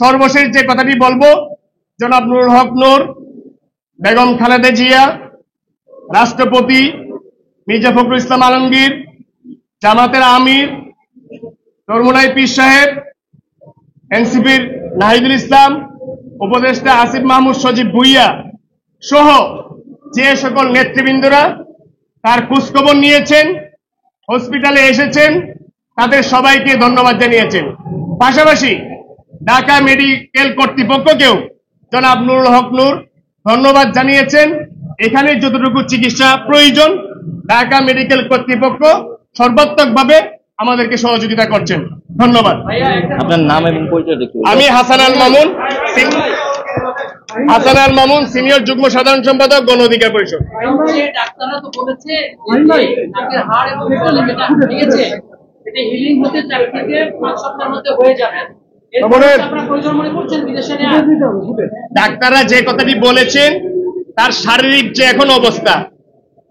সর্বশেষ যে কথাটি বলবো, জনাব নুরুল হক নূর, বেগম খালেদা জিয়া, রাষ্ট্রপতি মির্জা ফখরুল ইসলাম আলমগীর, জামাতের আমির চরমোনাই পীর সাহেব, এনসিপির নাহিদুল ইসলাম, উপদেষ্টা আসিফ মাহমুদ সজীব ভুইয়া সহ যে সকল নেতৃবৃন্দরা তার খোঁজখবর নিয়েছেন, হসপিটালে এসেছেন, তাদের সবাইকে ধন্যবাদ জানিয়েছেন। পাশাপাশি ঢাকা মেডিকেল কর্তৃপক্ষকেও জনাব নুরুল হক নূর ধন্যবাদ জানিয়েছেন। এখানে যতটুকু চিকিৎসা প্রয়োজন ঢাকা মেডিকেল কর্তৃপক্ষ সর্বাত্মকভাবে আমাদেরকে সহযোগিতা করছেন। ধন্যবাদ। আপনার নাম এবং পরিচয় দেখুন। আমি হাসান আল মামুন, সিনিয়র যুগ্ম সাধারণ সম্পাদক, গণ অধিকার পরিষদ। ডাক্তাররা তো বলেছে নাকের হাড় এবং ভেঙেছে, এটা হিলিং হতে 4 থেকে 5 সপ্তাহের মধ্যে হয়ে যাবে। ডাক্তাররা যে কথাটি বলেছেন তার শারীরিক যে এখন অবস্থা,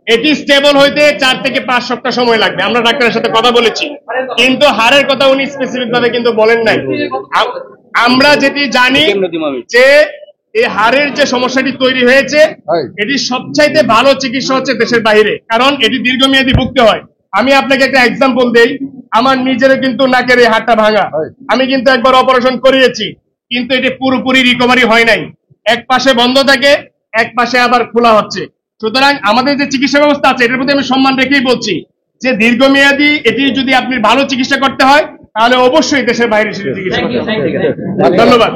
এটি স্টেবল হইতে 4 থেকে 5 সপ্তাহ সময় লাগবে। আমরা ডাক্তারের সাথে কথা বলেছি, কিন্তু হাড়ের কথা উনি স্পেসিফিক ভাবে কিন্তু বলেন নাই। আমরা যেটি জানি যে এই হাড়ের যে সমস্যাটি তৈরি হয়েছে, এটি সবচাইতে ভালো চিকিৎসা হচ্ছে দেশের বাইরে, কারণ এটি দীর্ঘমেয়াদী ভুগতে হয়। আমি আপনাকে একটা এক্সাম্পল দেই, আমার নিজেরও কিন্তু নাকের এই হাড়টা ভাঙা, আমি কিন্তু একবার অপারেশন করিয়েছি, কিন্তু এটি পুরোপুরি রিকভারি হয় নাই। এক পাশে বন্ধ থাকে, এক পাশে আবার খোলা হচ্ছে। সুতরাং আমাদের যে চিকিৎসা ব্যবস্থা আছে এটার প্রতি আমি সম্মান রেখেই বলছি যে দীর্ঘমেয়াদী এটি যদি আপনি ভালো চিকিৎসা করতে হয় তাহলে অবশ্যই দেশের বাইরে চিকিৎসা করতে হবে। ধন্যবাদ।